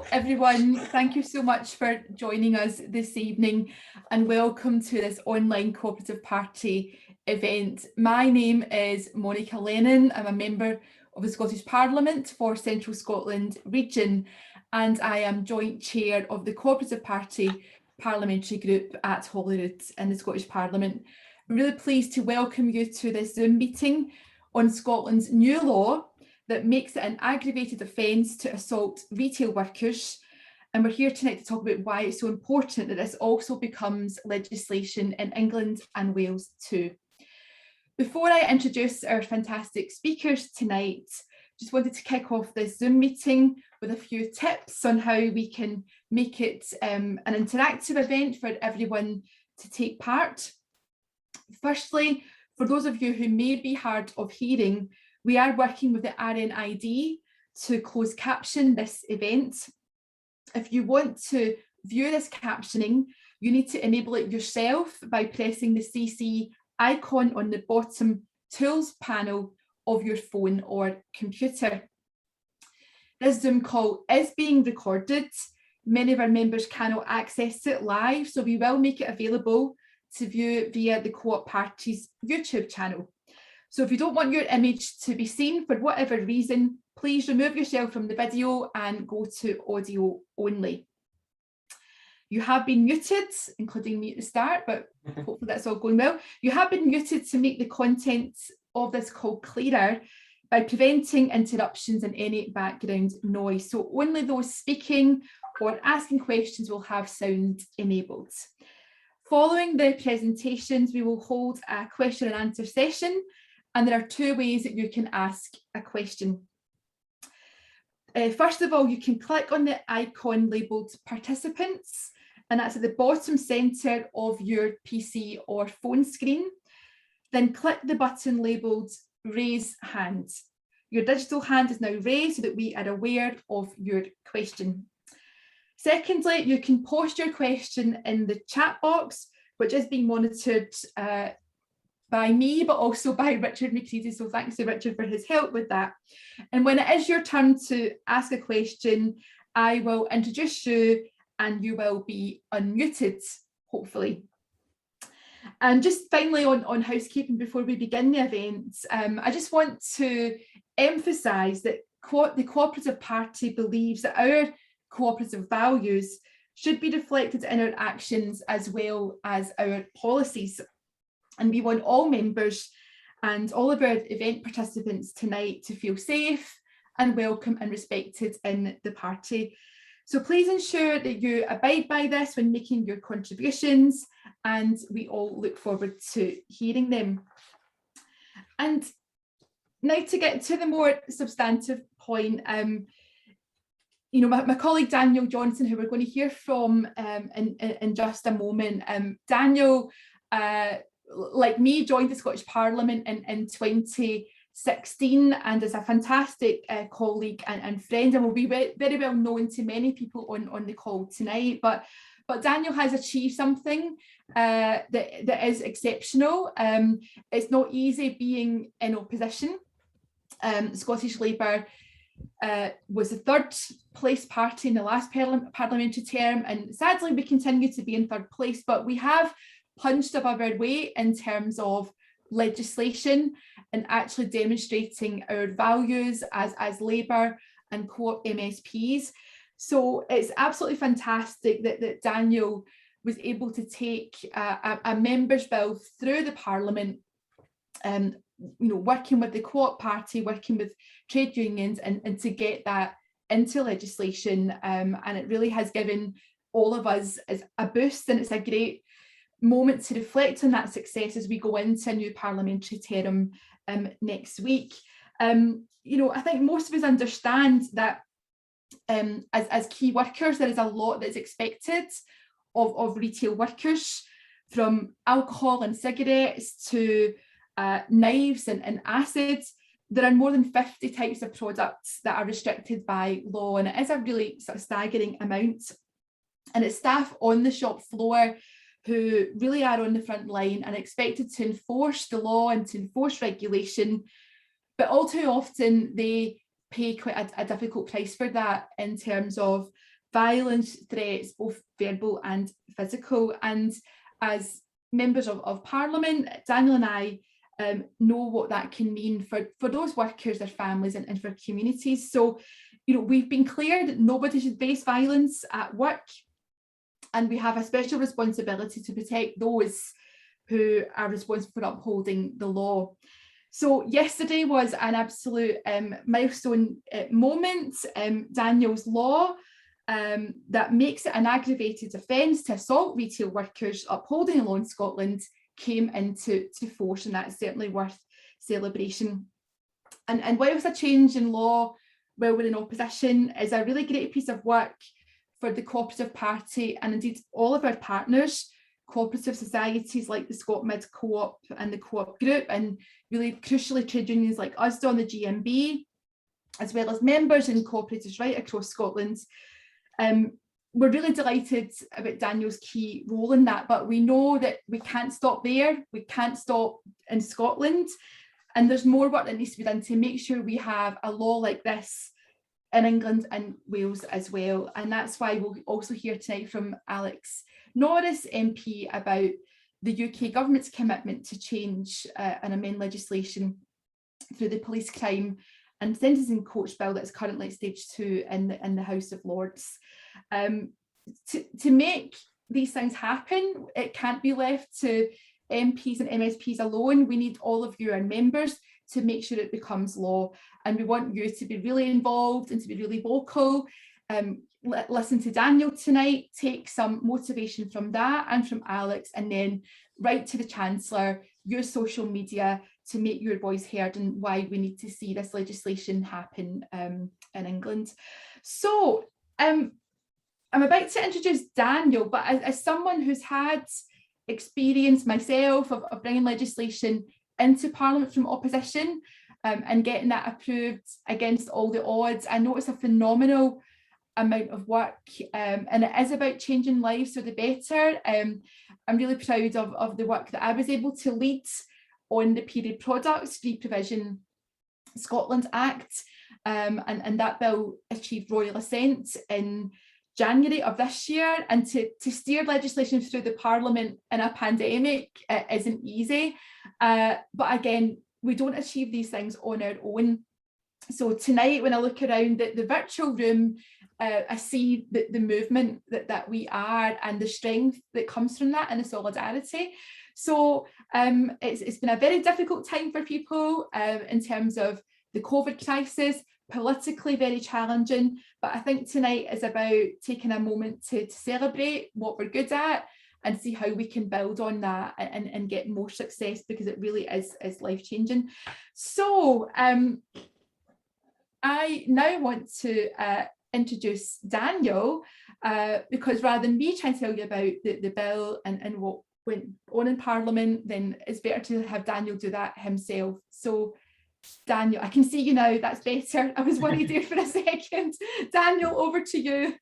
Hello everyone, thank you so much for joining us this evening and welcome to this online cooperative party event. My name is Monica Lennon. I'm a member of the Scottish Parliament for Central Scotland region and I am joint chair of the Cooperative Party Parliamentary Group at Holyrood in the Scottish Parliament. I'm really pleased to welcome you to this Zoom meeting on Scotland's new law that makes it an aggravated offence to assault retail workers. And we're here tonight to talk about why it's so important that this also becomes legislation in England and Wales too. Before I introduce our fantastic speakers tonight, just wanted to kick off this Zoom meeting with a few tips on how we can make it an interactive event for everyone to take part. Firstly, for those of you who may be hard of hearing, we are working with the RNID to closed caption this event. If you want to view this captioning, you need to enable it yourself by pressing the CC icon on the bottom tools panel of your phone or computer. This Zoom call is being recorded. Many of our members cannot access it live, so we will make it available to view via the Co-op Party's YouTube channel. So if you don't want your image to be seen for whatever reason, please remove yourself from the video and go to audio only. You have been muted, including me at the start, but hopefully that's all going well. You have been muted to make the content of this call clearer by preventing interruptions and any background noise. So only those speaking or asking questions will have sound enabled. Following the presentations, we will hold a question and answer session. And there are two ways that you can ask a question. First of all, you can click on the icon labelled participants, and that's at the bottom centre of your PC or phone screen. Then click the button labelled raise hand. Your digital hand is now raised so that we are aware of your question. Secondly, you can post your question in the chat box, which is being monitored by me, but also by Richard McCready. So thanks to Richard for his help with that. And when it is your turn to ask a question, I will introduce you and you will be unmuted, hopefully. And just finally on housekeeping before we begin the event, I just want to emphasise that the Cooperative Party believes that our cooperative values should be reflected in our actions as well as our policies. And we want all members and all of our event participants tonight to feel safe and welcome and respected in the party. So please ensure that you abide by this when making your contributions, and we all look forward to hearing them. And now to get to the more substantive point, you know, my colleague Daniel Johnson, who we're going to hear from in just a moment, Daniel, like me, joined the Scottish Parliament in 2016 and is a fantastic colleague and friend, and will be very well known to many people on the call tonight. But Daniel has achieved something that is exceptional. It's not easy being in opposition. Scottish Labour was the third place party in the last parliamentary term, and sadly we continue to be in third place, but we have punched above our weight in terms of legislation and actually demonstrating our values as Labour and Co-op MSPs. So it's absolutely fantastic that Daniel was able to take a members' bill through the Parliament, you know, working with the Co-op Party, working with trade unions, and to get that into legislation. And it really has given all of us a boost, and it's a great moment to reflect on that success as we go into a new parliamentary term next week. You know, I think most of us understand that as key workers, there is a lot that is expected of retail workers, from alcohol and cigarettes to knives and acids. There are more than 50 types of products that are restricted by law, and it is a really sort of staggering amount. And it's staff on the shop floor who really are on the front line and expected to enforce the law and to enforce regulation, but all too often they pay quite a difficult price for that in terms of violence, threats, both verbal and physical. And as members of Parliament, Daniel and I know what that can mean for those workers, their families, and for communities. So, we've been clear that nobody should face violence at work, and we have a special responsibility to protect those who are responsible for upholding the law. So yesterday was an absolute milestone moment. Daniel's law that makes it an aggravated offence to assault retail workers upholding the law in Scotland came into force, and that's certainly worth celebration. And whilst a change in law while we're in opposition is a really great piece of work for the Co-operative Party and indeed all of our partners, cooperative societies like the ScotMid Co-op and the Co-op Group, and really crucially trade unions like USDAW and the GMB, as well as members and cooperatives right across Scotland. We're really delighted about Daniel's key role in that, but we know that we can't stop there. We can't stop in Scotland, and there's more work that needs to be done to make sure we have a law like this in England and Wales as well. And that's why we'll also hear tonight from Norris MP about the UK government's commitment to change and amend legislation through the police crime and sentencing coach bill that's currently at stage 2 in the House of Lords. To make these things happen, it can't be left to MPs and MSPs alone. We need all of you, our members, to make sure it becomes law. And we want you to be really involved and to be really vocal. Listen to Daniel tonight, take some motivation from that and from Alex, and then write to the Chancellor, use social media to make your voice heard and why we need to see this legislation happen in England. So I'm about to introduce Daniel, but as someone who's had experience myself of bringing legislation into Parliament from opposition and getting that approved against all the odds, I know it's a phenomenal amount of work, and it is about changing lives for the better. I'm really proud of the work that I was able to lead on the Period Products Free Provision Scotland Act, and that bill achieved royal assent in January of this year. And to steer legislation through the Parliament in a pandemic isn't easy, but again, we don't achieve these things on our own. So tonight, when I look around the virtual room, I see the movement that we are and the strength that comes from that and the solidarity. So it's been a very difficult time for people in terms of the COVID crisis, politically very challenging, but I think tonight is about taking a moment to celebrate what we're good at and see how we can build on that and get more success, because it really is life-changing. So I now want to introduce Daniel, because rather than me trying to tell you about the bill and what went on in Parliament, then it's better to have Daniel do that himself. So Daniel, I can see you now, that's better. I was worried there for a second. Daniel, over to you.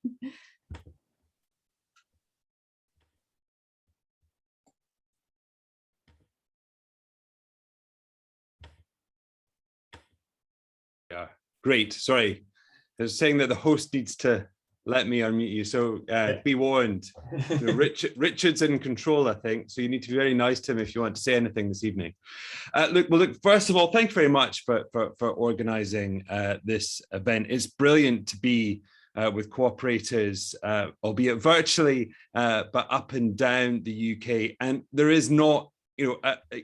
Yeah, great. Sorry, I was saying that the host needs to let me unmute you. So be warned, Richard's in control, I think. So you need to be very nice to him if you want to say anything this evening. Look, first of all, thank you very much for organising this event. It's brilliant to be with cooperators, albeit virtually, but up and down the UK. And there is not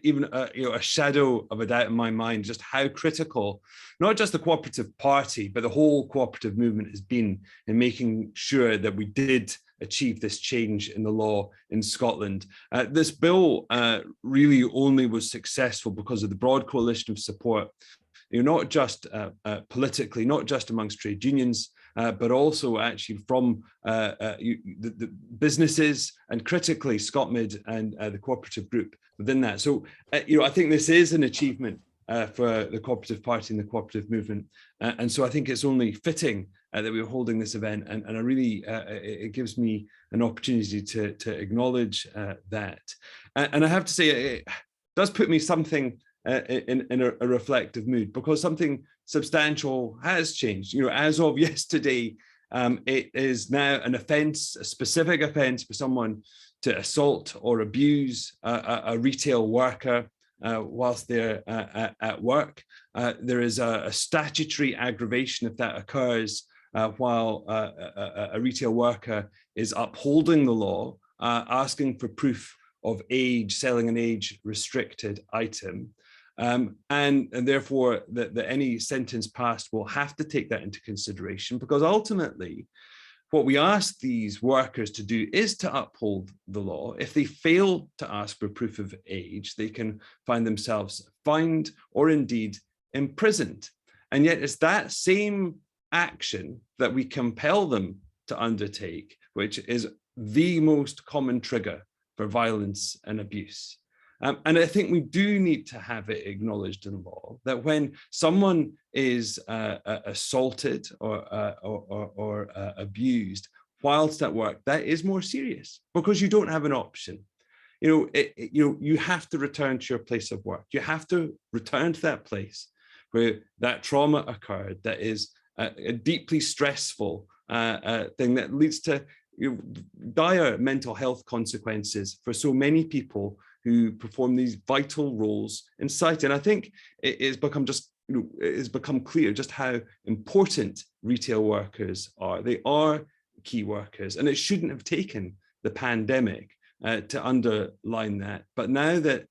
even a shadow of a doubt in my mind just how critical not just the Cooperative Party but the whole cooperative movement has been in making sure that we did achieve this change in the law in Scotland. This bill really only was successful because of the broad coalition of support, not just politically, not just amongst trade unions, but also actually from the businesses and critically ScotMid and the cooperative group within that. So, I think this is an achievement for the Cooperative Party and the cooperative movement. And so I think it's only fitting that we're holding this event. And I really, it gives me an opportunity to acknowledge that. And I have to say, it does put me something in a reflective mood, because something substantial has changed. As of yesterday, It is now an offence, a specific offence for someone to assault or abuse a retail worker whilst they're at work. There is a statutory aggravation if that occurs while a retail worker is upholding the law, asking for proof of age, selling an age-restricted item. And therefore, that any sentence passed will have to take that into consideration, because ultimately, what we ask these workers to do is to uphold the law. If they fail to ask for proof of age, they can find themselves fined or indeed imprisoned. And yet it's that same action that we compel them to undertake, which is the most common trigger for violence and abuse. And I think we do need to have it acknowledged in law that when someone is assaulted or abused whilst at work, that is more serious, because you don't have an option. You have to return to your place of work. You have to return to that place where that trauma occurred. That is a deeply stressful thing that leads to dire mental health consequences for so many people who perform these vital roles in society. And I think it has become clear just how important retail workers are. They are key workers, and it shouldn't have taken the pandemic to underline that. But now that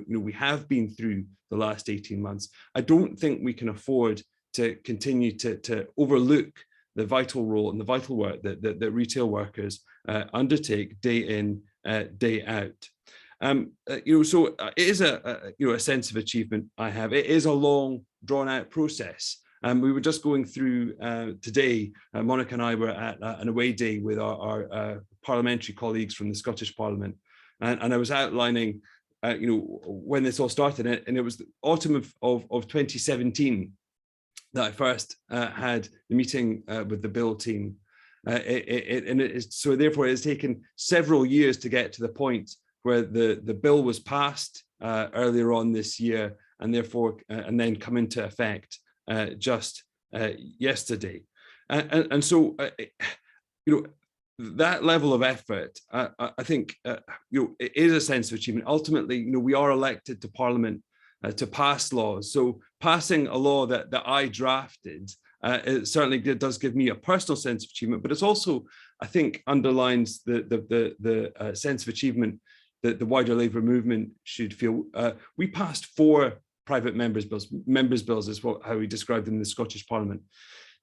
we have been through the last 18 months, I don't think we can afford to continue to overlook the vital role and the vital work that retail workers undertake day in, day out. So it is a sense of achievement I have. It is a long, drawn-out process. We were just going through today. Monica and I were at an away day with our parliamentary colleagues from the Scottish Parliament, and I was outlining, when this all started, and it was the autumn of 2017 that I first had the meeting with the Bill team, so therefore it has taken several years to get to the point where the bill was passed earlier on this year, and therefore and then come into effect just yesterday. And so that level of effort, I think it is a sense of achievement. Ultimately, we are elected to Parliament to pass laws. So passing a law that I drafted, it certainly does give me a personal sense of achievement, but it's also, I think, underlines the sense of achievement that the wider Labour movement should feel. We passed 4 private members' bills is how we described them in the Scottish Parliament.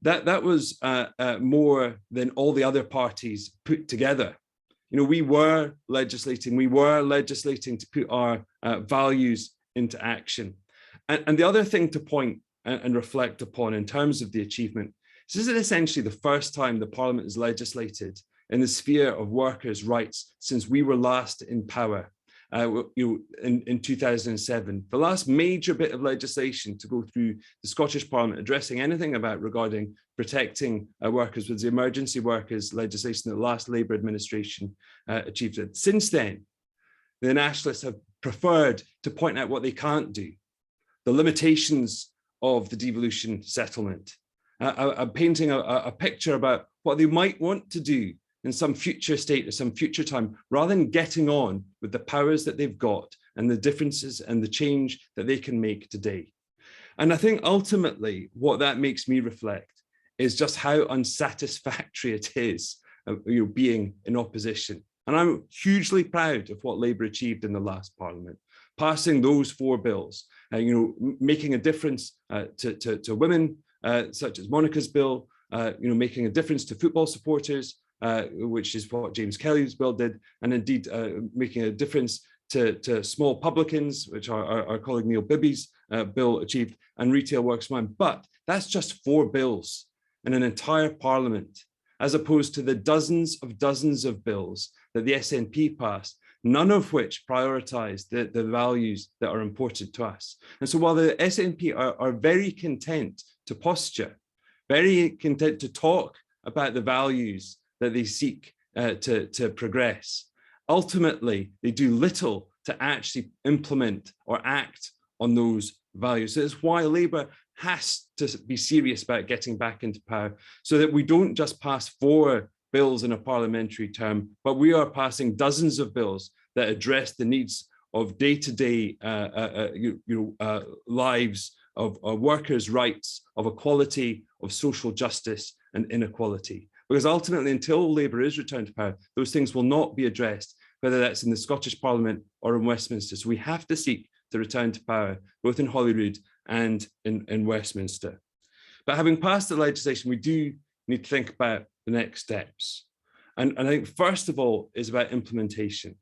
That was more than all the other parties put together. We were legislating to put our values into action. And the other thing to point and reflect upon in terms of the achievement, this is essentially the first time the Parliament has legislated in the sphere of workers' rights since we were last in power in 2007. The last major bit of legislation to go through the Scottish Parliament addressing anything regarding protecting workers was the emergency workers legislation that the last Labour administration achieved. Since then, the Nationalists have preferred to point out what they can't do, the limitations of the devolution settlement, painting a picture about what they might want to do in some future state or some future time, rather than getting on with the powers that they've got and the differences and the change that they can make today. And I think ultimately what that makes me reflect is just how unsatisfactory it is being in opposition. And I'm hugely proud of what Labour achieved in the last Parliament, passing those 4 bills, making a difference to women, such as Monica's bill, making a difference to football supporters, which is what James Kelly's bill did, and indeed making a difference to small publicans, which our colleague Neil Bibby's bill achieved, and retail works fine. But that's just 4 bills in an entire Parliament, as opposed to the dozens of bills that the SNP passed, none of which prioritise the values that are important to us. And so while the SNP are very content to posture, very content to talk about the values that they seek to progress, ultimately they do little to actually implement or act on those values. So it's why Labour has to be serious about getting back into power, so that we don't just pass 4 bills in a parliamentary term, but we are passing dozens of bills that address the needs of day-to-day lives of workers' rights, of equality, of social justice and inequality. Because ultimately, until Labour is returned to power, those things will not be addressed, whether that's in the Scottish Parliament or in Westminster. So we have to seek to return to power, both in Holyrood and in Westminster. But having passed the legislation, we do need to think about the next steps. And I think, first of all, is about implementation.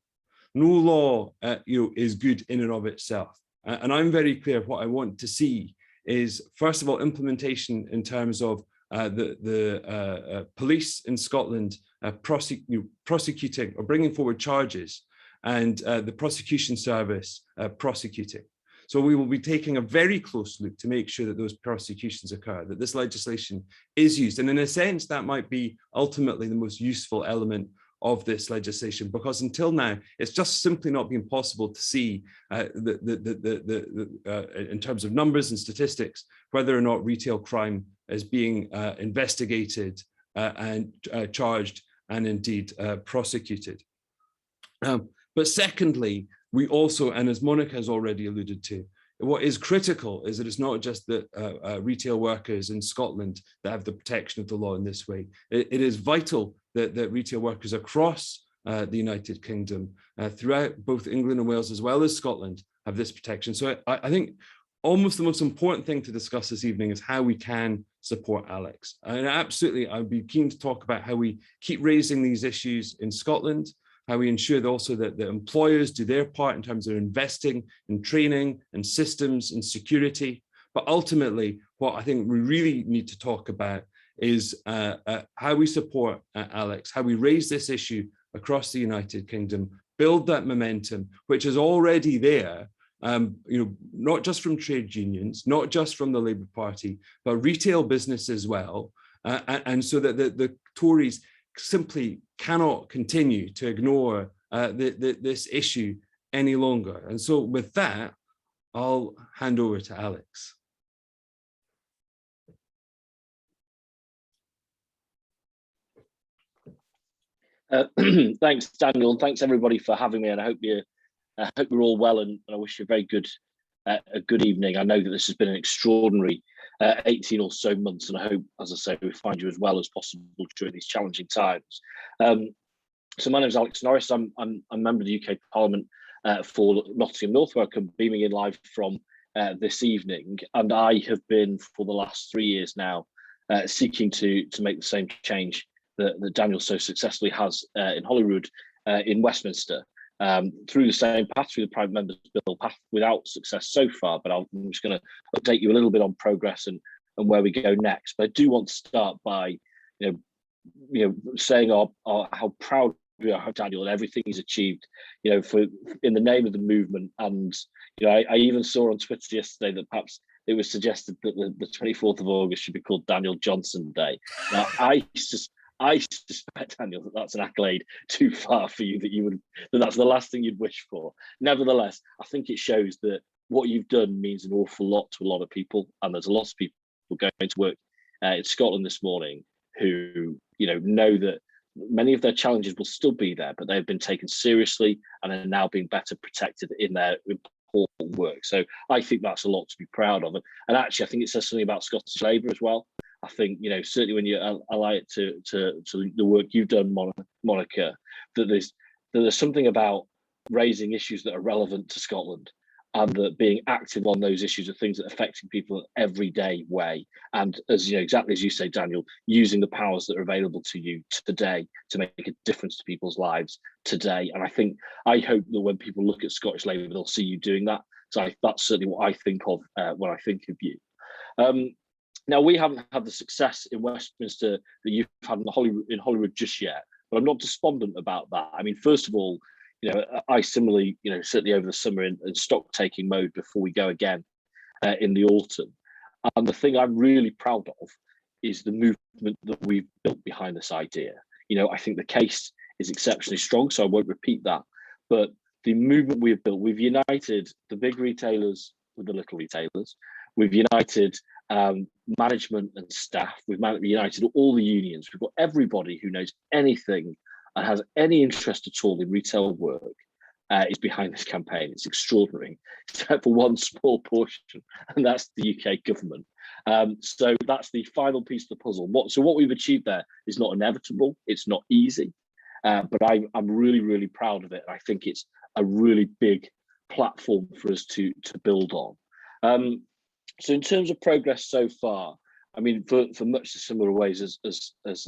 No law is good in and of itself. And I'm very clear what I want to see is, first of all, implementation in terms of the police in Scotland prosecuting or bringing forward charges, and the prosecution service prosecuting. So we will be taking a very close look to make sure that those prosecutions occur, that this legislation is used. And in a sense, that might be ultimately the most useful element of this legislation, because until now, it's just simply not been possible to see in terms of numbers and statistics, whether or not retail crime is being investigated and charged and indeed prosecuted. But secondly, we also, and as Monica has already alluded to, what is critical is that it's not just the retail workers in Scotland that have the protection of the law in this way. It is vital that retail workers across the United Kingdom, throughout both England and Wales, as well as Scotland, have this protection. So I think almost the most important thing to discuss this evening is how we can support Alex. And absolutely, I'd be keen to talk about how we keep raising these issues in Scotland, how we ensure also that the employers do their part in terms of investing in training and systems and security. But ultimately, what I think we really need to talk about is how we support Alex, how we raise this issue across the United Kingdom, build that momentum, which is already there, not just from trade unions, not just from the Labour Party, but retail business as well. And so that the Tories simply cannot continue to ignore this issue any longer. And so with that, I'll hand over to Alex. Thanks, Daniel, and thanks everybody for having me. And I hope you're all well, and I wish you a good evening. I know that this has been an extraordinary 18 or so months, and I hope, as I say, we find you as well as possible during these challenging times. So my name is Alex Norris. I'm a member of the UK Parliament for Nottingham North, where I come beaming in live from this evening, and I have been for the last 3 years now seeking to make the same change that Daniel so successfully has in Holyrood, in Westminster, through the same path, through the private members bill path, without success so far. But I'm just going to update you a little bit on progress and where we go next. But I do want to start by saying how proud we are of Daniel and everything he's achieved, in the name of the movement. And I even saw on Twitter yesterday that perhaps it was suggested that the 24th of August should be called Daniel Johnson Day. Now, I suspect, Daniel, that that's an accolade too far for you, that's the last thing you'd wish for. Nevertheless, I think it shows that what you've done means an awful lot to a lot of people, and there's a lot of people going to work in Scotland this morning who know that many of their challenges will still be there, but they've been taken seriously and are now being better protected in their important work. So I think that's a lot to be proud of, and actually I think it says something about Scottish Labour as well. I think, certainly when you ally it to the work you've done, Monica, that there's something about raising issues that are relevant to Scotland, and that being active on those issues are things that are affecting people in an everyday way. And exactly as you say, Daniel, using the powers that are available to you today to make a difference to people's lives today. And I hope that when people look at Scottish Labour, they'll see you doing that. So that's certainly what I think of when I think of you. Now, we haven't had the success in Westminster that you've had in Holyrood just yet, but I'm not despondent about that. I mean, first of all, I similarly, certainly over the summer in stock taking mode before we go again in the autumn. And the thing I'm really proud of is the movement that we've built behind this idea. I think the case is exceptionally strong, so I won't repeat that. But the movement we've built, we've united the big retailers with the little retailers. We've united management and staff. We've united all the unions. We've got everybody who knows anything and has any interest at all in retail work is behind this campaign. It's extraordinary, except for one small portion, and that's the UK government. So that's the final piece of the puzzle. What we've achieved there is not inevitable. It's not easy, but I'm really, really proud of it. I think it's a really big platform for us to build on. So in terms of progress so far, I mean, for much the similar ways as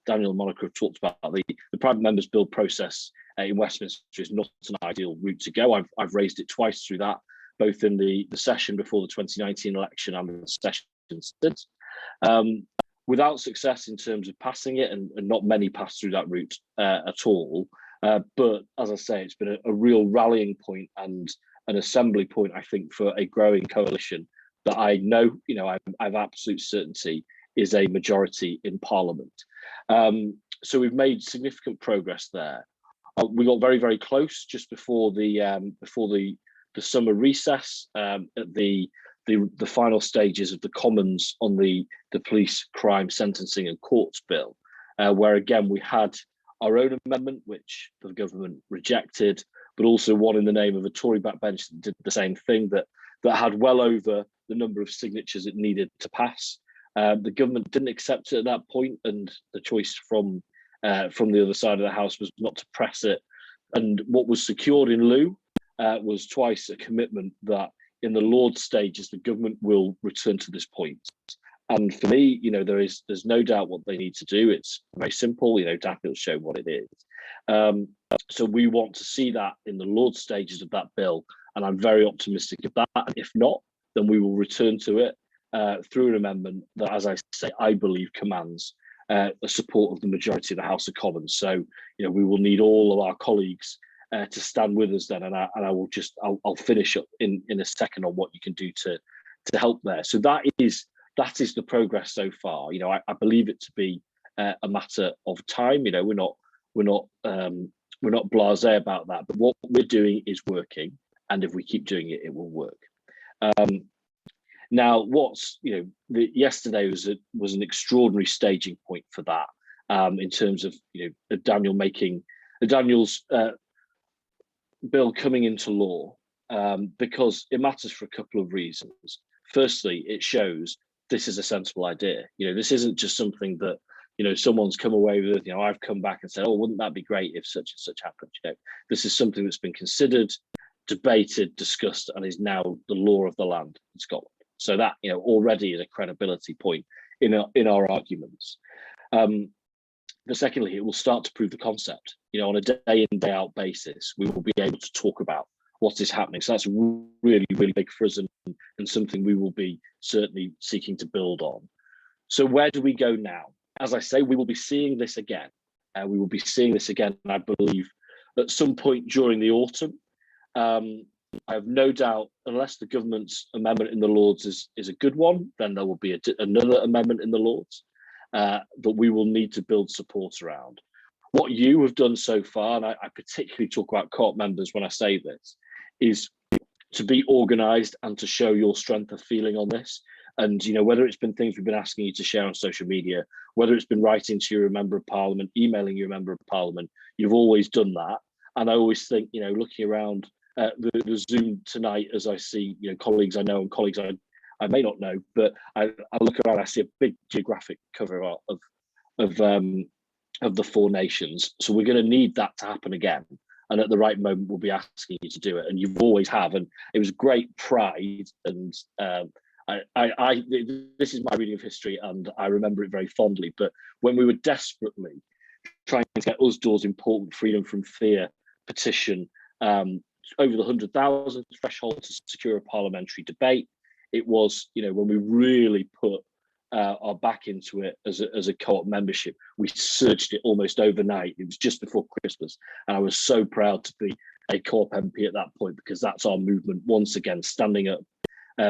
Daniel and Monica have talked about, the private members bill process in Westminster is not an ideal route to go. I've raised it twice through that, both in the session before the 2019 election and the session since. Without success in terms of passing it, and not many passed through that route at all. But as I say, it's been a real rallying point and an assembly point, I think, for a growing coalition that I know, I have absolute certainty is a majority in Parliament. So we've made significant progress there. We got very, very close just before the summer recess at the final stages of the Commons on the police crime sentencing and courts bill, where again we had our own amendment, which the government rejected, but also one in the name of a Tory backbench that did the same thing, that had well over the number of signatures it needed to pass. The government didn't accept it at that point, and the choice from the other side of the House was not to press it. And what was secured in lieu was twice a commitment that in the Lord's stages, the government will return to this point. And for me, there's no doubt what they need to do. It's very simple. Daniel showed what it is. So we want to see that in the Lord's stages of that bill, and I'm very optimistic of that. And if not, then we will return to it through an amendment that, as I say, I believe commands the support of the majority of the House of Commons. So, we will need all of our colleagues to stand with us then, and I'll finish up in a second on what you can do to help there. So that is the progress so far. I believe it to be a matter of time. We're not blasé about that, but what we're doing is working, and if we keep doing it, it will work. Now, yesterday was an extraordinary staging point for that, in terms of Daniel's bill coming into law, because it matters for a couple of reasons. Firstly, it shows this is a sensible idea. This isn't just something that someone's come away with. I've come back and said, oh, wouldn't that be great if such and such happened? This is something that's been considered, debated, discussed, and is now the law of the land in Scotland. So that already is a credibility point in our arguments. But secondly, it will start to prove the concept. On a day in, day out basis, we will be able to talk about what is happening. So that's really, really big for us, and something we will be certainly seeking to build on. So where do we go now? As I say, we will be seeing this again. We will be seeing this again, I believe, at some point during the autumn. I have no doubt, unless the government's amendment in the Lords is a good one, then there will be another amendment in the Lords that we will need to build support around. What you have done so far, and I particularly talk about Co-op members when I say this, is to be organised and to show your strength of feeling on this. And whether it's been things we've been asking you to share on social media, whether it's been writing to your member of Parliament, emailing your member of Parliament, you've always done that. And I always think, looking around the Zoom tonight, as I see, colleagues I know and colleagues I may not know, but I look around, I see a big geographic cover of the four nations. So we're going to need that to happen again. And at the right moment, we'll be asking you to do it. And you've always have. And it was great pride. And this is my reading of history, and I remember it very fondly. But when we were desperately trying to get USDAW's important freedom from fear petition over the 100,000 threshold to secure a parliamentary debate, it was, when we really put our back into it as a co-op membership, we surged it almost overnight. It was just before Christmas, and I was so proud to be a co-op MP at that point, because that's our movement once again standing up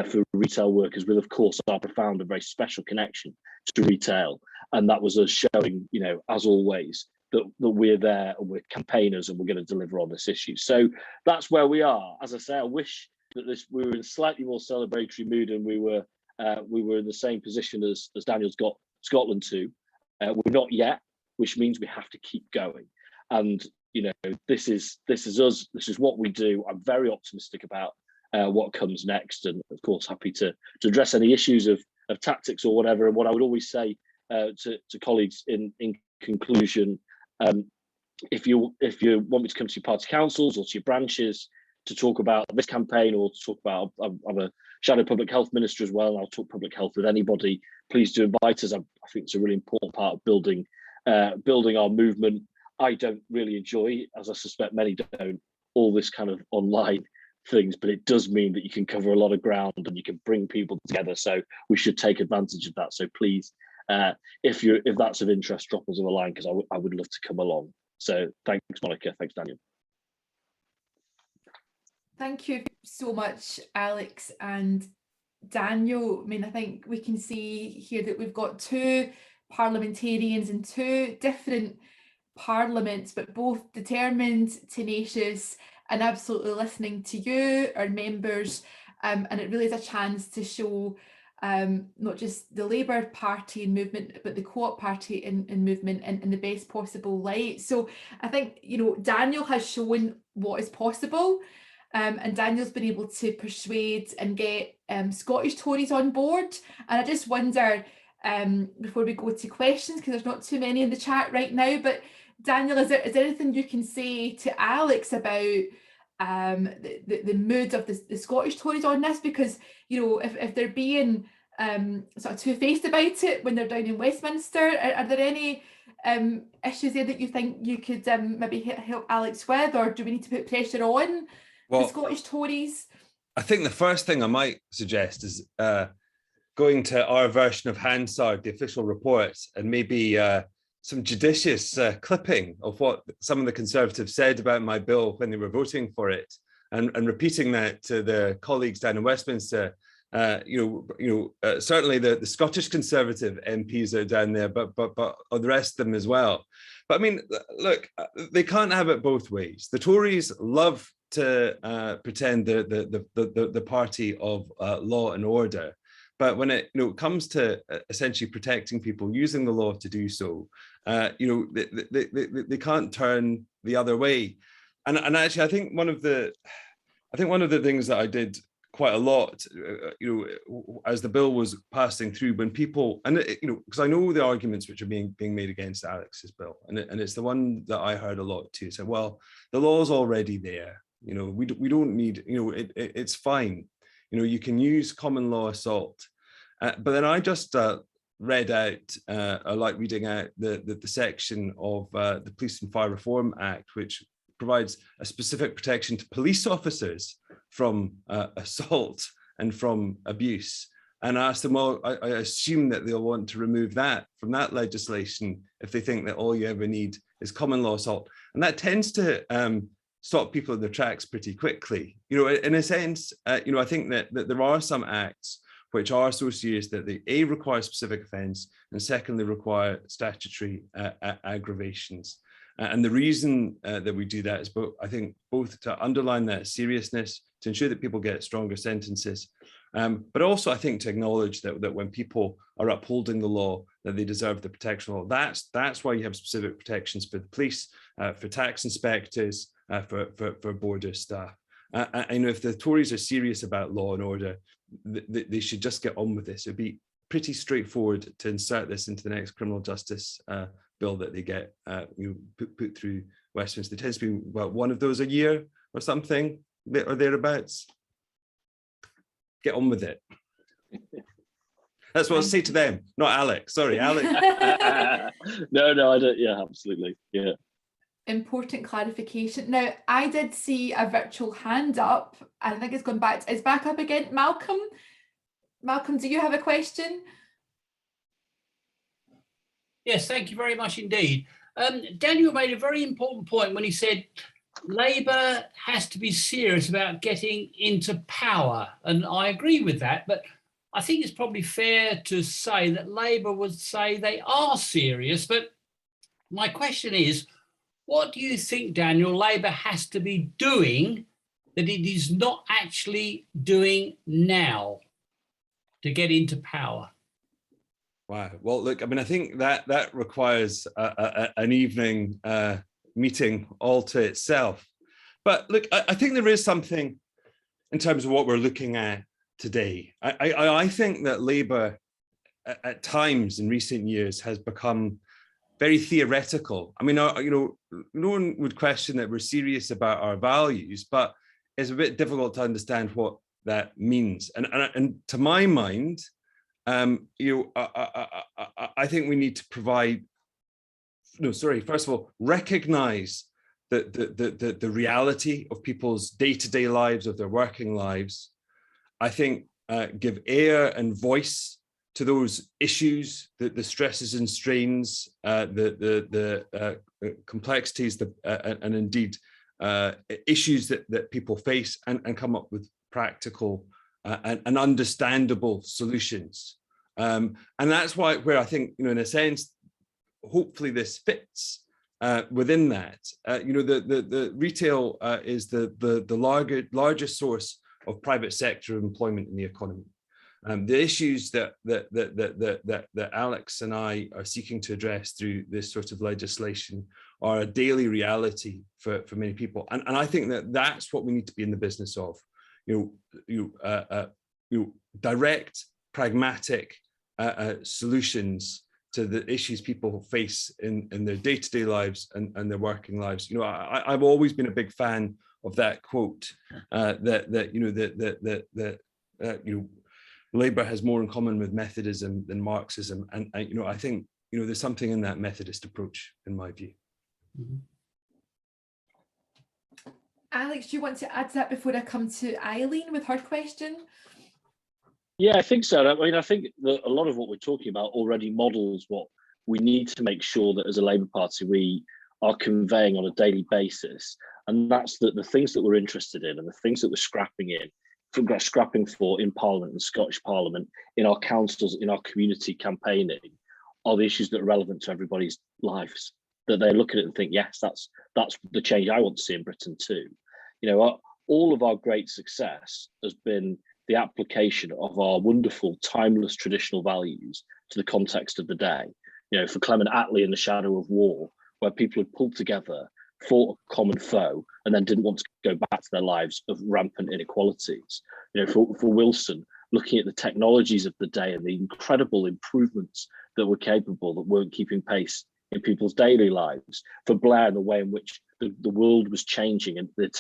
for retail workers, with of course our profound and very special connection to retail. And that was us showing, as always, that we're there and we're campaigners and we're going to deliver on this issue. So that's where we are. As I say, I wish that we were in a slightly more celebratory mood and we were we were in the same position as Daniel's got Scotland to. We're not yet, which means we have to keep going. And this is us. This is what we do. I'm very optimistic about what comes next, and of course happy to address any issues of tactics or whatever. And what I would always say to colleagues in conclusion, if you want me to come to your party councils or to your branches to talk about this campaign, or to talk about, I'm a shadow public health minister as well, and I'll talk public health with anybody, please do invite us. I think it's a really important part of building our movement. I don't really enjoy, as I suspect many don't, all this kind of online things, but it does mean that you can cover a lot of ground and you can bring people together. So we should take advantage of that. So please, if that's of interest, drop us a line, because I would love to come along. So thanks, Monica. Thanks, Daniel. Thank you so much, Alex and Daniel. I mean, I think we can see here that we've got two parliamentarians in two different parliaments, but both determined, tenacious, and absolutely listening to you, our members. And it really is a chance to show not just the Labour Party and movement, but the Co-op Party and movement in the best possible light. So I think, Daniel has shown what is possible. And Daniel's been able to persuade and get Scottish Tories on board. And I just wonder, before we go to questions, because there's not too many in the chat right now, but Daniel, is there anything you can say to Alex about the mood of the Scottish Tories on this? Because, if they're being sort of two-faced about it when they're down in Westminster, are there any issues there that you think you could maybe help Alex with, or do we need to put pressure on the Scottish Tories? I think the first thing I might suggest is going to our version of Hansard, the official report, and maybe some judicious clipping of what some of the Conservatives said about my bill when they were voting for it, and repeating that to the colleagues down in Westminster. Certainly the Scottish Conservative MPs are down there, but the rest of them as well. But I mean, look, they can't have it both ways. The Tories love to pretend the party of law and order, but when it comes to essentially protecting people, using the law to do so, they can't turn the other way. And actually, I think one of the things that I did quite a lot, as the bill was passing through, when people, and because I know the arguments which are being made against Alex's bill, and it's the one that I heard a lot too. So, well, the law's already there. We don't need. It's fine. You can use common law assault. But then I just read out, I like reading out the section of the Police and Fire Reform Act, which provides a specific protection to police officers from assault and from abuse. And I asked them, well, I assume that they'll want to remove that from that legislation if they think that all you ever need is common law assault. And that tends to stop people in their tracks pretty quickly. In a sense, I think that there are some acts which are so serious that they A, require specific offence, and secondly, require statutory aggravations. And the reason that we do that is both to underline that seriousness, to ensure that people get stronger sentences, but also I think to acknowledge that when people are upholding the law, that they deserve the protection law. That's why you have specific protections for the police, for tax inspectors, for border staff. If the Tories are serious about law and order, they should just get on with this. It'd be pretty straightforward to insert this into the next criminal justice bill that they get put through Westminster. There tends to be one of those a year or something, or thereabouts. Get on with it. That's what I'll say to them, not Alex. Sorry, Alex. No, I don't. Yeah, absolutely. Yeah. Important clarification. Now, I did see a virtual hand up. I think it's gone back. It's back up again. Malcolm, do you have a question? Yes, thank you very much indeed. Daniel made a very important point when he said Labour has to be serious about getting into power. And I agree with that, but I think it's probably fair to say that Labour would say they are serious. But my question is, what do you think, Daniel, Labour has to be doing that it is not actually doing now to get into power? Wow. Well, look, I mean, I think that requires an evening meeting all to itself. But look, I think there is something in terms of what we're looking at today. I think that Labour at times in recent years has become very theoretical. I mean, you know, no one would question that we're serious about our values, but it's a bit difficult to understand what that means. And to my mind, you know, I think we need to provide, first of all, recognize the reality of people's day-to-day lives, of their working lives. I think give air and voice to those issues, the stresses and strains, the complexities, and indeed issues that people face, and come up with practical and understandable solutions. And that's where I think, you know, in a sense, hopefully this fits within that. You know, the retail is the largest source of private sector employment in the economy. The issues that Alex and I are seeking to address through this sort of legislation are a daily reality for many people, and I think that that's what we need to be in the business of. Direct, pragmatic solutions to the issues people face in their day-to-day lives and their working lives. You know, I've always been a big fan of that quote Labour has more in common with Methodism than Marxism, and you know, I think, you know, there's something in that Methodist approach, in my view. Mm-hmm. Alex, do you want to add to that before I come to Eleen with her question? Yeah, I think so. I mean, I think that a lot of what we're talking about already models what we need to make sure that as a Labour Party we are conveying on a daily basis, and that's that the things that we're interested in and the things that we're scrapping for in Parliament and Scottish Parliament, in our councils, in our community campaigning, are the issues that are relevant to everybody's lives. That they look at it and think, yes, that's the change I want to see in Britain too. You know, all of our great success has been the application of our wonderful, timeless, traditional values to the context of the day. You know, for Clement Attlee in The Shadow of War, where people had pulled together, fought a common foe, and then didn't want to go back to their lives of rampant inequalities. You know, for Wilson, looking at the technologies of the day and the incredible improvements that were capable, that weren't keeping pace in people's daily lives. For Blair, and the way in which the world was changing, and the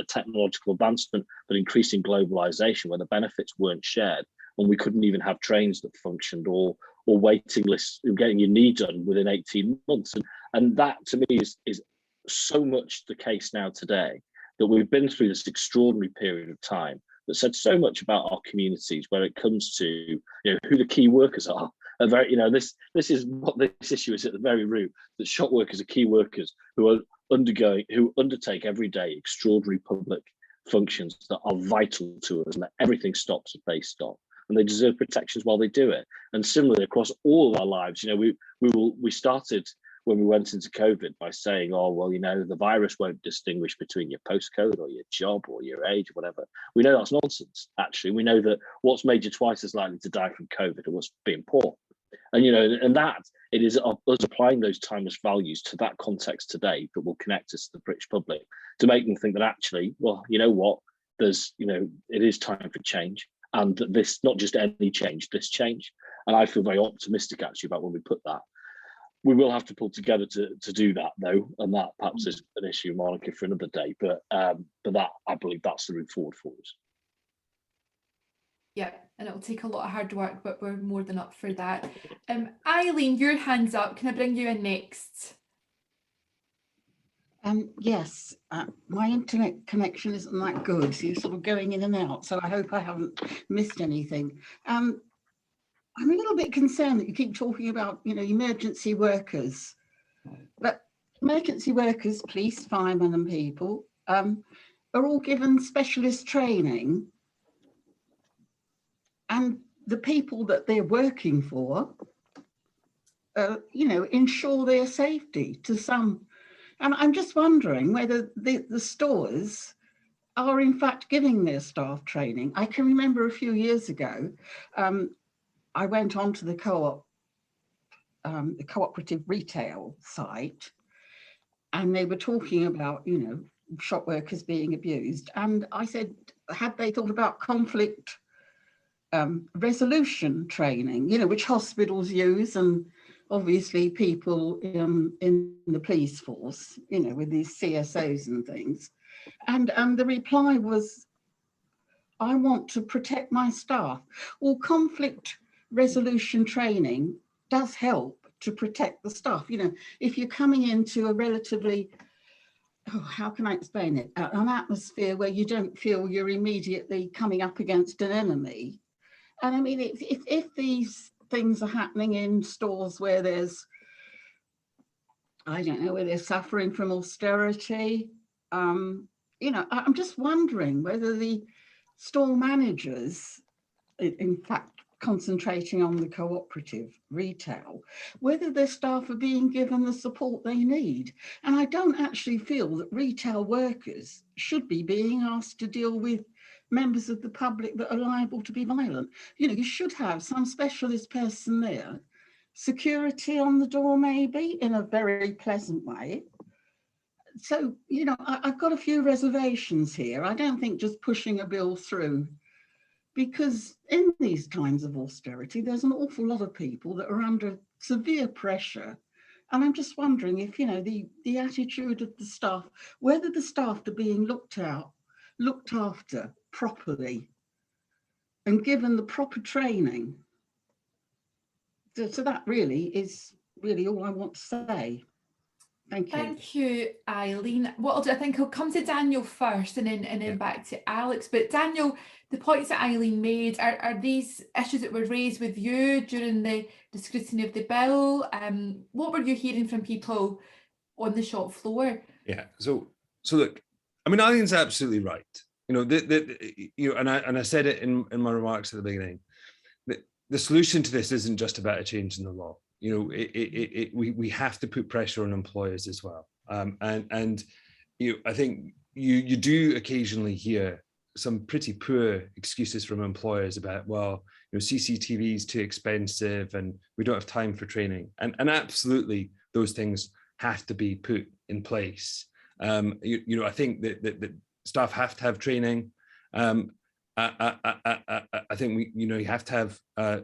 technological advancement, but increasing globalization, where the benefits weren't shared, and we couldn't even have trains that functioned, or waiting lists, getting your knee done within 18 months. And that to me is so much the case now today, that we've been through this extraordinary period of time that said so much about our communities, where it comes to, you know, who the key workers are. Very, you know, this is what this issue is at the very root, that shop workers are key workers who undertake every day extraordinary public functions that are vital to us, and that everything stops if they stop, and they deserve protections while they do it. And similarly across all of our lives, you know, we started when we went into COVID by saying, oh, well, you know, the virus won't distinguish between your postcode or your job or your age or whatever. We know that's nonsense, actually. We know that what's made you twice as likely to die from COVID was being poor. And, you know, and that it is us applying those timeless values to that context today that will connect us to the British public, to make them think that actually, well, you know what, there's, you know, it is time for change, and that this, not just any change, this change. And I feel very optimistic actually about when we put that. We will have to pull together to do that though, and that perhaps is an issue, Monica, for another day. But that, I believe that's the route forward for us. Yeah, and it'll take a lot of hard work, but we're more than up for that. Eleen, your hand's up. Can I bring you in next? Yes, my internet connection isn't that good, so you're sort of going in and out, so I hope I haven't missed anything. I'm a little bit concerned that you keep talking about, you know, emergency workers, but emergency workers, police, firemen and people are all given specialist training, and the people that they're working for, you know, ensure their safety to some. And I'm just wondering whether the stores are in fact giving their staff training. I can remember a few years ago, I went onto the co-op, the cooperative retail site, and they were talking about, you know, shop workers being abused. And I said, had they thought about conflict resolution training, you know, which hospitals use, and obviously people in the police force, you know, with these CSOs and things. And the reply was, I want to protect my staff. Well, conflict resolution training does help to protect the staff. You know, if you're coming into a relatively, how can I explain it? An atmosphere where you don't feel you're immediately coming up against an enemy. And I mean, if these things are happening in stores where there's, I don't know, where they're suffering from austerity, you know, I'm just wondering whether the store managers, in fact, concentrating on the cooperative retail, whether their staff are being given the support they need. And I don't actually feel that retail workers should be being asked to deal with members of the public that are liable to be violent. You know, you should have some specialist person there, security on the door maybe, in a very pleasant way. So, you know, I've got a few reservations here. I don't think just pushing a bill through, because in these times of austerity, there's an awful lot of people that are under severe pressure. And I'm just wondering if, you know, the attitude of the staff, whether the staff are being looked after properly and given the proper training. So that really is all I want to say. Thank you. Thank you, Eleen. What I'll do, I think I'll come to Daniel first and then back to Alex. But Daniel, the points that Eleen made, are these issues that were raised with you during the scrutiny of the bill? What were you hearing from people on the shop floor? Yeah, so look, I mean, Eileen's absolutely right. You know, and I said it in my remarks at the beginning. The solution to this isn't just about a change in the law. You know, we have to put pressure on employers as well. And you know, I think you do occasionally hear some pretty poor excuses from employers about, well, you know, CCTV is too expensive and we don't have time for training. And absolutely, those things have to be put in place. You know, I think that staff have to have training. I think you have to have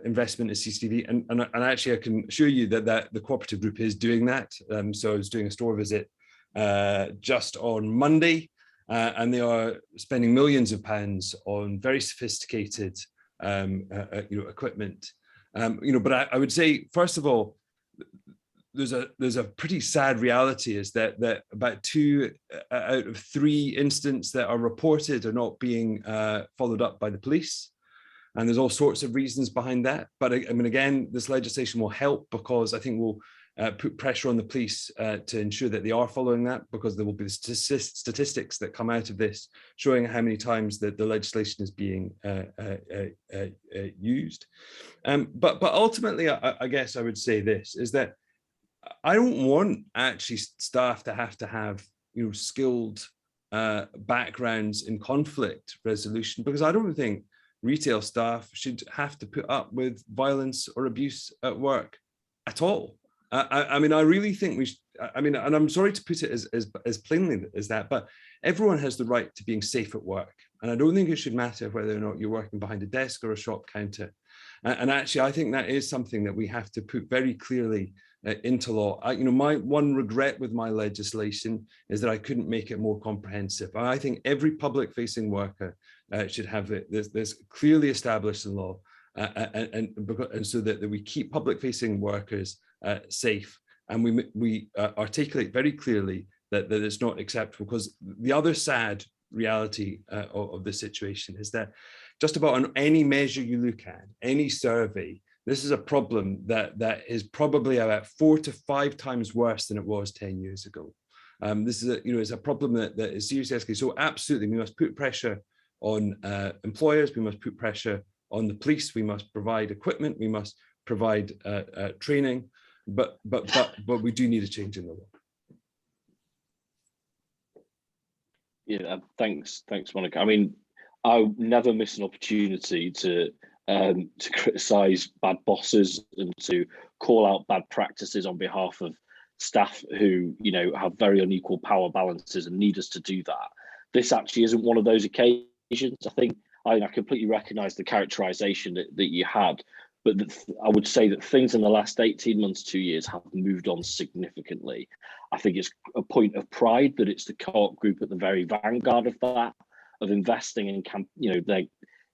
investment in CCTV, and actually I can assure you that the cooperative group is doing that. So I was doing a store visit just on Monday, and they are spending millions of pounds on very sophisticated equipment. But I would say, first of all, there's a pretty sad reality is that about 2 out of 3 incidents that are reported are not being followed up by the police. And there's all sorts of reasons behind that. But I mean, again, this legislation will help because I think we'll put pressure on the police to ensure that they are following that, because there will be statistics that come out of this showing how many times that the legislation is being used. But ultimately, I guess I would say this, is that I don't want actually staff to have skilled backgrounds in conflict resolution, because I don't think retail staff should have to put up with violence or abuse at work at all. I mean, I really think we should, I mean, and I'm sorry to put it as plainly as that, but everyone has the right to being safe at work. And I don't think it should matter whether or not you're working behind a desk or a shop counter. And actually, I think that is something that we have to put very clearly into law. My one regret with my legislation is that I couldn't make it more comprehensive. I think every public-facing worker should have this clearly established in law, and so that we keep public-facing workers safe, and we articulate very clearly that it's not acceptable. Because the other sad reality of the situation is that just about on any measure you look at, any survey, this is a problem that is probably about 4 to 5 times worse than it was 10 years ago. This is it's a problem that is seriously escalating. So absolutely, we must put pressure on employers. We must put pressure on the police. We must provide equipment. We must provide training. But we do need a change in the law. Yeah, thanks, Monica. I mean, I'll never miss an opportunity to to criticise bad bosses and to call out bad practices on behalf of staff who, you know, have very unequal power balances and need us to do that. This actually isn't one of those occasions. I think I completely recognise the characterisation that you had, but I would say that things in the last 18 months, 2 years have moved on significantly. I think it's a point of pride that it's the Co-op group at the very vanguard of that, of investing in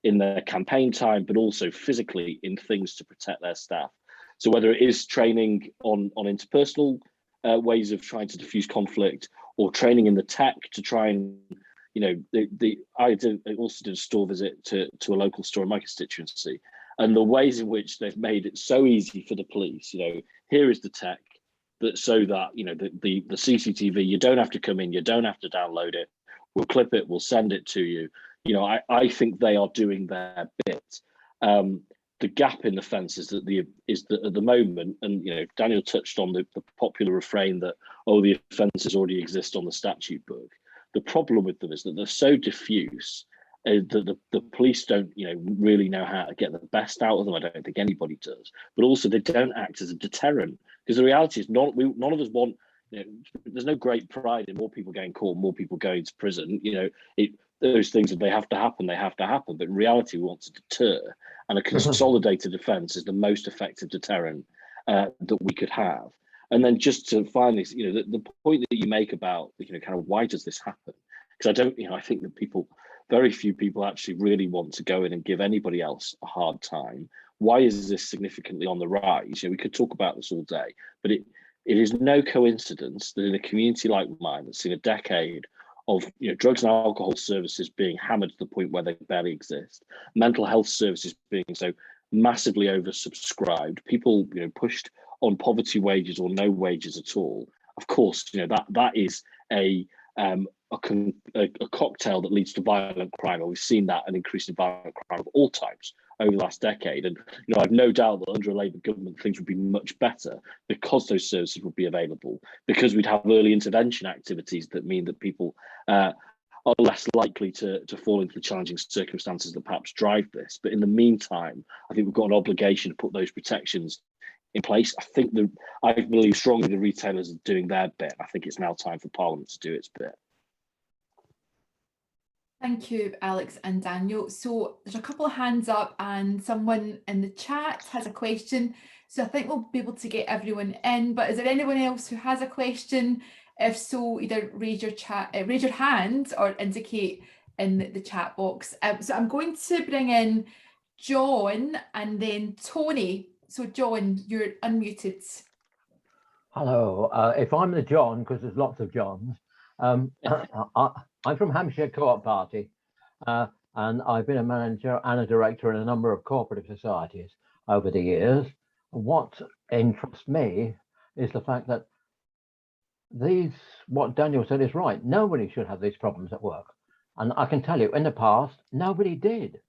in their campaign time, but also physically in things to protect their staff. So whether it is training on interpersonal ways of trying to diffuse conflict, or training in the tech to try and, you know, I also did a store visit to a local store in my constituency, and the ways in which they've made it so easy for the police. You know, here is the tech so that, you know, the CCTV, you don't have to come in, you don't have to download it. We'll clip it, we'll send it to you. You know, I think they are doing their bit. The gap in the fence is that at the moment, and, you know, Daniel touched on the popular refrain that, oh, the offences already exist on the statute book. The problem with them is that they're so diffuse that the police don't, you know, really know how to get the best out of them. I don't think anybody does. But also they don't act as a deterrent, because the reality is none of us want, you know, there's no great pride in more people going court, more people going to prison. You know, those things, if they have to happen, they have to happen. But in reality, we want to deter, and a consolidated offence is the most effective deterrent that we could have. And then just to finally, you know, the point that you make about, you know, kind of why does this happen? Because I think that very few people actually really want to go in and give anybody else a hard time. Why is this significantly on the rise? You know, we could talk about this all day, but it is no coincidence that in a community like mine that's seen a decade of, you know, drugs and alcohol services being hammered to the point where they barely exist, mental health services being so massively oversubscribed, people, you know, pushed on poverty wages or no wages at all. Of course, you know, that is a cocktail that leads to violent crime, and we've seen that an increase in violent crime of all types over the last decade. And, you know, I've no doubt that under a Labour government things would be much better because those services would be available, because we'd have early intervention activities that mean that people are less likely to fall into the challenging circumstances that perhaps drive this. But in the meantime, I think we've got an obligation to put those protections in place. I believe strongly the retailers are doing their bit. I think it's now time for Parliament to do its bit. Thank you, Alex and Daniel. So there's a couple of hands up and someone in the chat has a question. So I think we'll be able to get everyone in, but is there anyone else who has a question? If so, either raise your hand or indicate in the chat box. So I'm going to bring in John and then Tony. So John, you're unmuted. Hello, if I'm the John, because there's lots of Johns, I'm from Hampshire Co-op Party, and I've been a manager and a director in a number of cooperative societies over the years. What interests me is the fact that what Daniel said is right. Nobody should have these problems at work. And I can tell you, in the past, nobody did.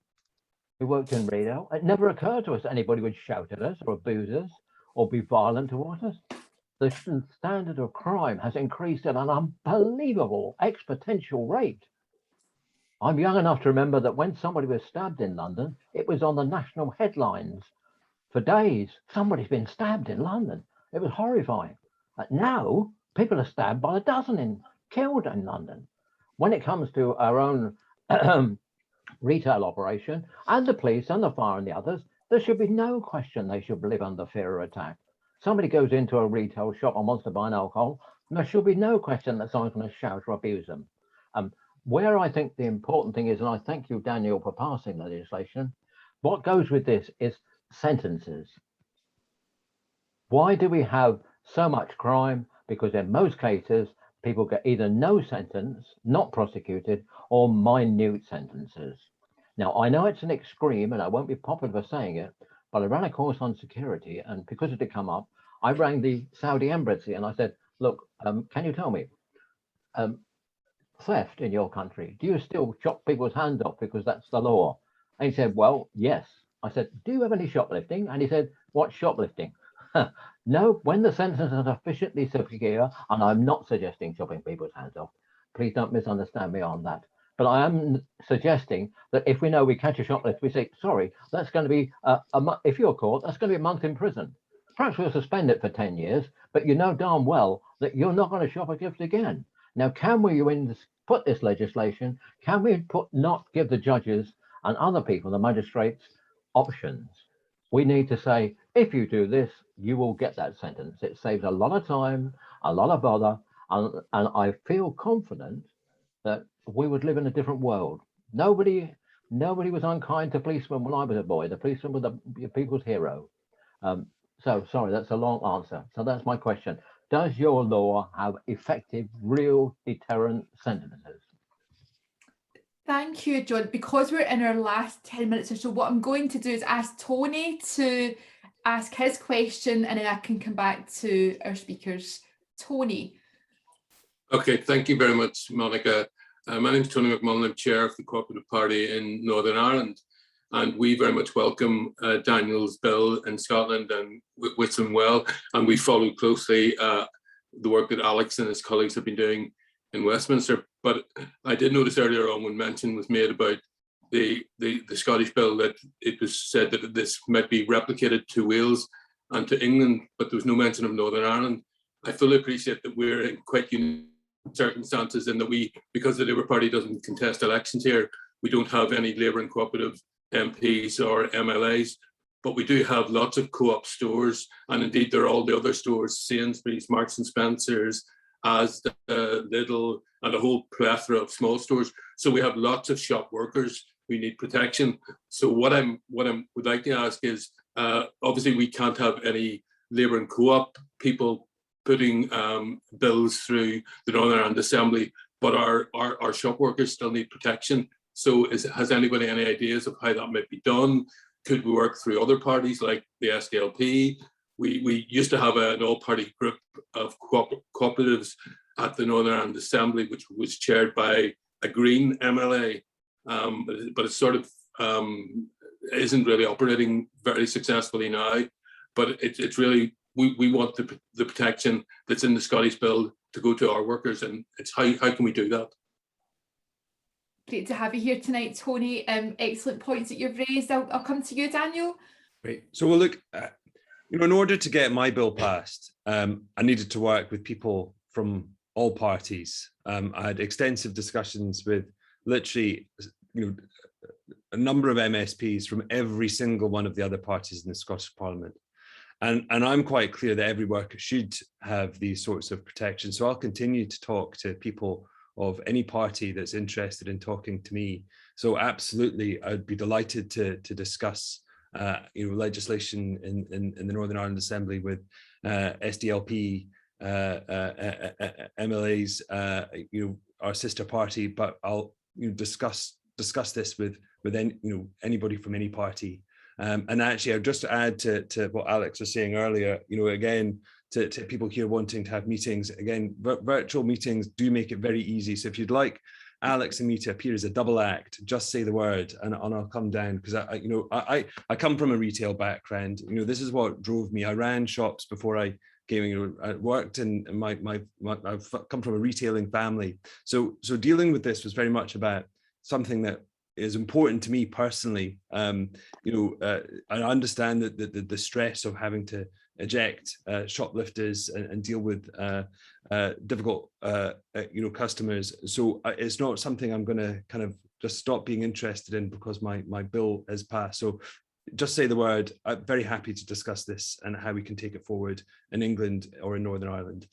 We worked in retail. It never occurred to us that anybody would shout at us or abuse us or be violent towards us. The standard of crime has increased at an unbelievable exponential rate. I'm young enough to remember that when somebody was stabbed in London, it was on the national headlines for days. Somebody's been stabbed in London. It was horrifying. But now people are stabbed by the dozen and killed in London. When it comes to our own retail operation and the police and the fire and the others, there should be no question they should live under fear of attack. Somebody goes into a retail shop and wants to buy an alcohol, and there should be no question that someone's going to shout or abuse them. Where I think the important thing is, and I thank you, Daniel, for passing the legislation, what goes with this is sentences. Why do we have so much crime? Because in most cases, people get either no sentence, not prosecuted, or minute sentences. Now, I know it's an extreme, and I won't be popular for saying it, but I ran a course on security, and because it had come up, I rang the Saudi embassy and I said, look, can you tell me, theft in your country, do you still chop people's hands off because that's the law? And he said, well, yes. I said, do you have any shoplifting? And he said, what shoplifting? No, when the sentence is sufficiently severe, and I'm not suggesting chopping people's hands off, please don't misunderstand me on that. But I am suggesting that if we know we catch a shoplift, we say, sorry, that's going to be if you're caught, that's going to be a month in prison. Perhaps we'll suspend it for 10 years, but you know darn well that you're not going to shop a gift again. Now, can we put this legislation? Can we not give the judges and other people, the magistrates, options? We need to say, if you do this, you will get that sentence. It saves a lot of time, a lot of bother, and I feel confident that we would live in a different world. Nobody was unkind to policemen when I was a boy. The policeman was the people's hero. So sorry, that's a long answer. So that's my question. Does your law have effective, real deterrent sentences? Thank you, John. Because we're in our last 10 minutes or so, what I'm going to do is ask Tony to ask his question, and then I can come back to our speakers. Tony. Okay, thank you very much, Monica. My name is Tony McMullan. I'm chair of the Co-operative Party in Northern Ireland, and we very much welcome Daniel's bill in Scotland and wish him well. And we follow closely the work that Alex and his colleagues have been doing in Westminster. But I did notice earlier on when mention was made about the Scottish bill that it was said that this might be replicated to Wales and to England, but there was no mention of Northern Ireland. I fully appreciate that we're in quite unique circumstances in that because the Labour Party doesn't contest elections here, we don't have any Labour and cooperative MPs or MLAs, but we do have lots of co-op stores, and indeed there are all the other stores, Sainsbury's, Marks and Spencer's, Asda, Lidl, and a whole plethora of small stores. So we have lots of shop workers who need protection. So what I would like to ask is, obviously we can't have any Labour and co-op people putting bills through the Northern Ireland Assembly, but our shop workers still need protection. So has anybody any ideas of how that might be done? Could we work through other parties like the SDLP? We used to have an all-party group of cooperatives at the Northern Ireland Assembly, which was chaired by a Green MLA, but it sort of isn't really operating very successfully now. But it's really, we want the protection that's in the Scottish bill to go to our workers, and it's how can we do that? Great to have you here tonight, Tony. Excellent points that you've raised. I'll come to you, Daniel. Great. So we'll look, in order to get my bill passed, I needed to work with people from all parties. I had extensive discussions with literally, a number of MSPs from every single one of the other parties in the Scottish Parliament. And I'm quite clear that every worker should have these sorts of protections. So I'll continue to talk to people of any party that's interested in talking to me. So absolutely, I'd be delighted to discuss legislation in the Northern Ireland Assembly with SDLP, MLAs, our sister party, but I'll discuss this with anybody from any party. And actually, I'll just add to what Alex was saying earlier, again, to people here wanting to have meetings, again, virtual meetings do make it very easy. So if you'd like Alex and me to appear as a double act, just say the word and I'll come down, because I come from a retail background. This is what drove me. I ran shops before I came. I worked in I've come from a retailing family. So dealing with this was very much about something that is important to me personally. I understand that the stress of having to eject shoplifters and deal with difficult customers. So it's not something I'm going to kind of just stop being interested in because my bill has passed. So just say the word. I'm very happy to discuss this and how we can take it forward in England or in Northern Ireland.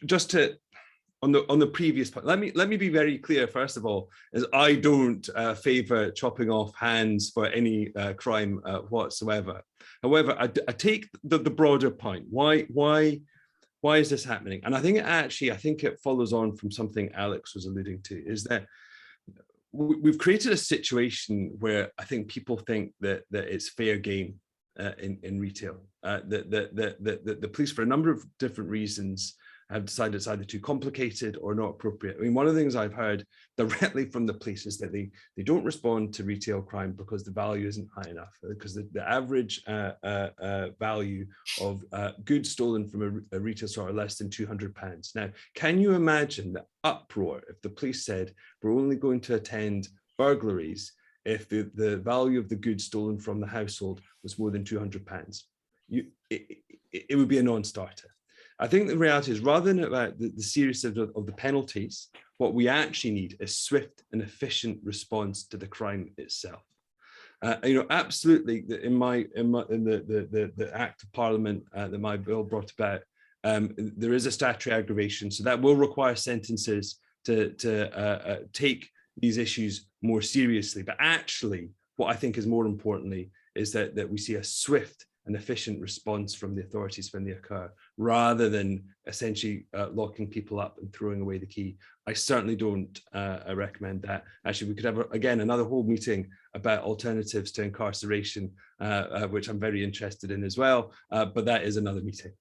Just to on the previous point, let me be very clear. First of all, is I don't favour chopping off hands for any crime whatsoever. However, I take the broader point. Why is this happening? And I think it follows on from something Alex was alluding to, is that we've created a situation where I think people think that it's fair game in retail. The police, for a number of different reasons, have decided it's either too complicated or not appropriate. I mean, one of the things I've heard directly from the police is that they don't respond to retail crime because the value isn't high enough, because the average value of goods stolen from a retail store are less than £200. Now, can you imagine the uproar if the police said we're only going to attend burglaries if the value of the goods stolen from the household was more than £200? It would be a non-starter. I think the reality is, rather than about the seriousness of the penalties, what we actually need is swift and efficient response to the crime itself. Absolutely, in the Act of Parliament that my bill brought about, there is a statutory aggravation, so that will require sentences to take these issues more seriously. But actually, what I think is more importantly is that we see a swift and efficient response from the authorities when they occur, rather than essentially locking people up and throwing away the key. I certainly don't recommend that. Actually, we could have, again, another whole meeting about alternatives to incarceration, which I'm very interested in as well, but that is another meeting.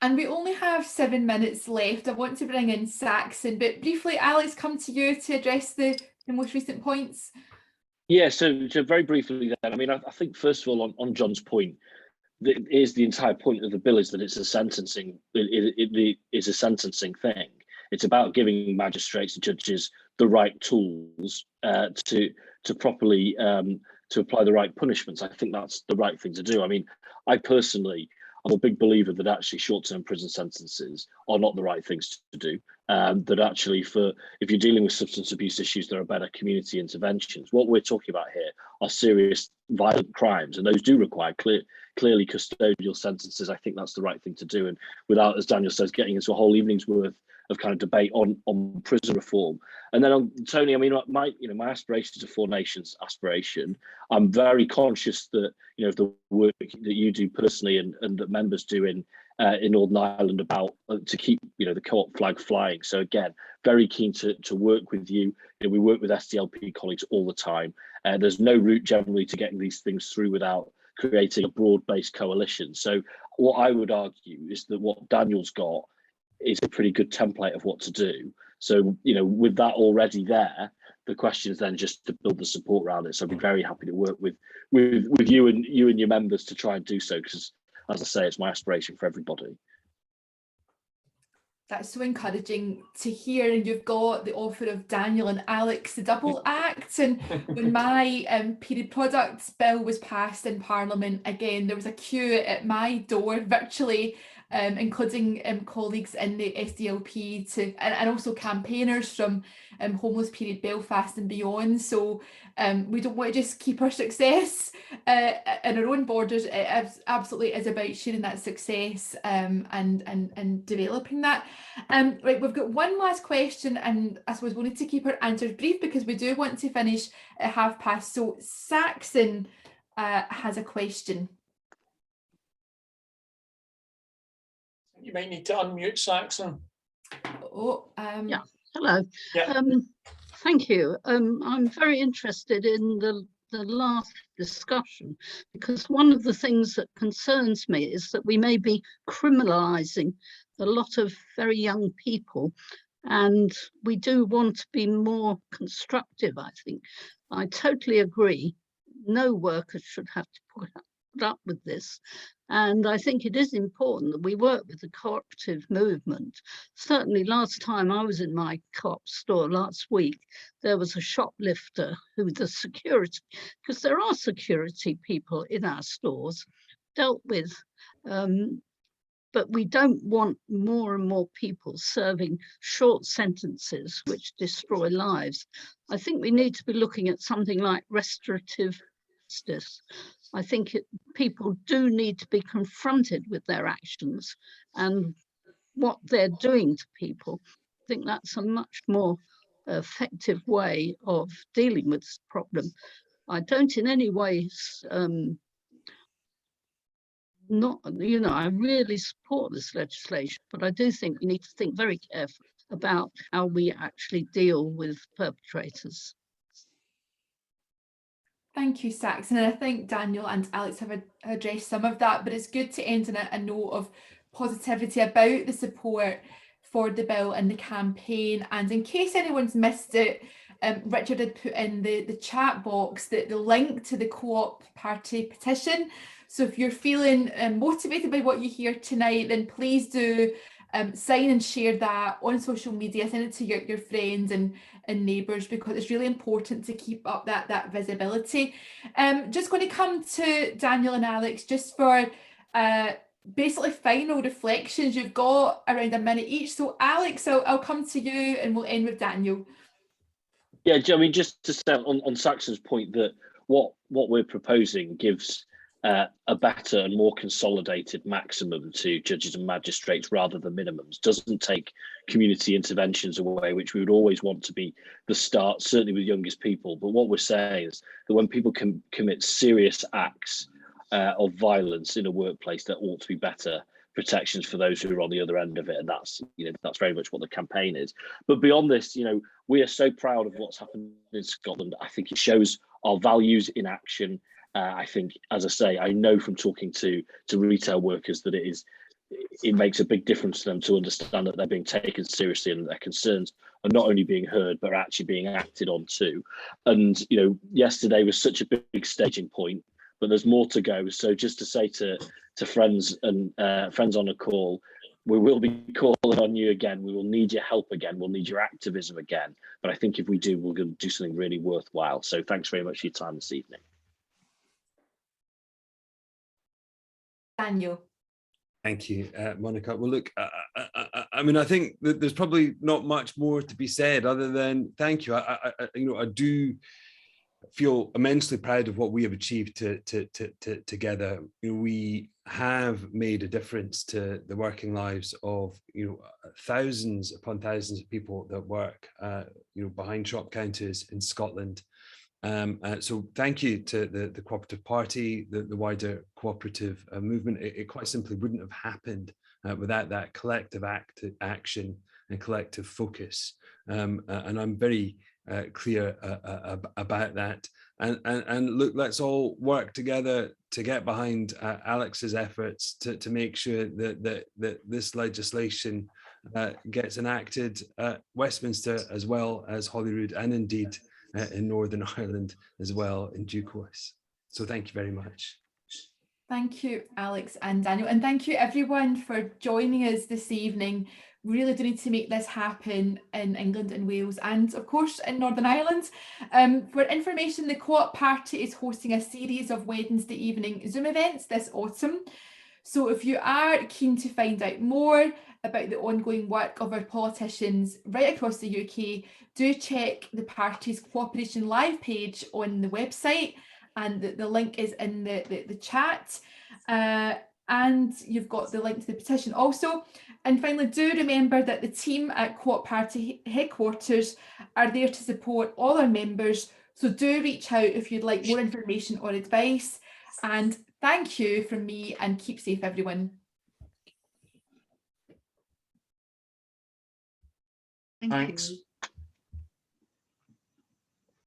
And we only have 7 minutes left. I want to bring in Saxon, but briefly, Alex, come to you to address the most recent points. Yeah, so very briefly then, I mean, I think first of all, on John's point, is the entire point of the bill is that it's a sentencing, it is a sentencing thing. It's about giving magistrates and judges the right tools to properly to apply the right punishments. I think that's the right thing to do. I mean, I personally, I'm a big believer that actually short-term prison sentences are not the right things to do. That actually, if you're dealing with substance abuse issues, there are better community interventions. What we're talking about here are serious violent crimes, and those do require clearly custodial sentences. I think that's the right thing to do, and without, as Daniel says, getting into a whole evening's worth of kind of debate on prison reform. And then on Tony, I mean, my aspiration is a Four Nations aspiration. I'm very conscious that the work that you do personally and that members do in Northern Ireland about to keep the co-op flag flying. So again, very keen to work with you. We work with SDLP colleagues all the time. There's no route generally to getting these things through without creating a broad-based coalition. So what I would argue is that what Daniel's got is a pretty good template of what to do. So, with that already there, the question is then just to build the support around it. So I'd be very happy to work with you and your members to try and do so, because as I say, it's my aspiration for everybody. That's so encouraging to hear, and you've got the offer of Daniel and Alex, the double act. And when my period products bill was passed in Parliament, again, there was a queue at my door virtually, including colleagues in the SDLP and also campaigners from Homeless Period Belfast and beyond. So we don't want to just keep our success in our own borders. It absolutely is about sharing that success and developing that. Right, we've got one last question, and I suppose we'll need to keep our answers brief because we do want to finish at past. So Saxon has a question. You may need to unmute, Saxon. Yeah. Hello. Yeah. Thank you. I'm very interested in the last discussion, because one of the things that concerns me is that we may be criminalising a lot of very young people, and we do want to be more constructive, I think. I totally agree. No worker should have to put up with this. And I think it is important that we work with the cooperative movement. Certainly last time I was in my co-op store last week, there was a shoplifter who the security, because there are security people in our stores, dealt with. But we don't want more and more people serving short sentences which destroy lives. I think we need to be looking at something like restorative justice. I think people do need to be confronted with their actions and what they're doing to people. I think that's a much more effective way of dealing with this problem. I don't in any way I really support this legislation, but I do think we need to think very carefully about how we actually deal with perpetrators. Thank you, Saxon. And I think Daniel and Alex have addressed some of that, but it's good to end on a note of positivity about the support for the bill and the campaign. And in case anyone's missed it, Richard had put in the chat box the link to the Co-op Party petition. So if you're feeling motivated by what you hear tonight, then please do sign and share that on social media, send it to your friends and neighbours, because it's really important to keep up that visibility. Just going to come to Daniel and Alex just for basically final reflections. You've got around a minute each. So Alex, I'll come to you and we'll end with Daniel. Yeah, I mean, just to say on Saxon's point that what we're proposing gives a better and more consolidated maximum to judges and magistrates rather than minimums, doesn't take community interventions away, which we would always want to be the start, certainly with youngest people. But what we're saying is that when people can commit serious acts of violence in a workplace, there ought to be better protections for those who are on the other end of it, and that's very much what the campaign is. But beyond this, we are so proud of what's happened in Scotland. I think it shows our values in action. I think, as I say, I know from talking to retail workers that it makes a big difference to them to understand that they're being taken seriously and their concerns are not only being heard but are actually being acted on too. And yesterday was such a big staging point, but there's more to go. So just to say to friends and friends on a call, we will be calling on you again. We will need your help again. We'll need your activism again. But I think if we do, we're going to do something really worthwhile. So thanks very much for your time this evening. Daniel. Thank you, Monica. Well, look, I mean, I think that there's probably not much more to be said other than thank you. I do feel immensely proud of what we have achieved together. We have made a difference to the working lives of thousands upon thousands of people that work behind shop counters in Scotland. So thank you to the Co-operative Party, the wider cooperative movement. It quite simply wouldn't have happened without that collective action and collective focus. And I'm very clear about that. And look, let's all work together to get behind Alex's efforts to make sure that this legislation gets enacted at Westminster as well as Holyrood, and indeed in Northern Ireland as well in due course. So thank you very much. Thank you, Alex and Daniel, and thank you everyone for joining us this evening. We really do need to make this happen in England and Wales, and of course in Northern Ireland. For information, the Co-op Party is hosting a series of Wednesday evening Zoom events this autumn. So if you are keen to find out more about the ongoing work of our politicians right across the UK, do check the party's Cooperation Live page on the website, and the link is in the chat. And you've got the link to the petition also. And finally, do remember that the team at Co-op Party headquarters are there to support all our members. So do reach out if you'd like more information or advice. And thank you from me, and keep safe, everyone. Thank Thanks. you.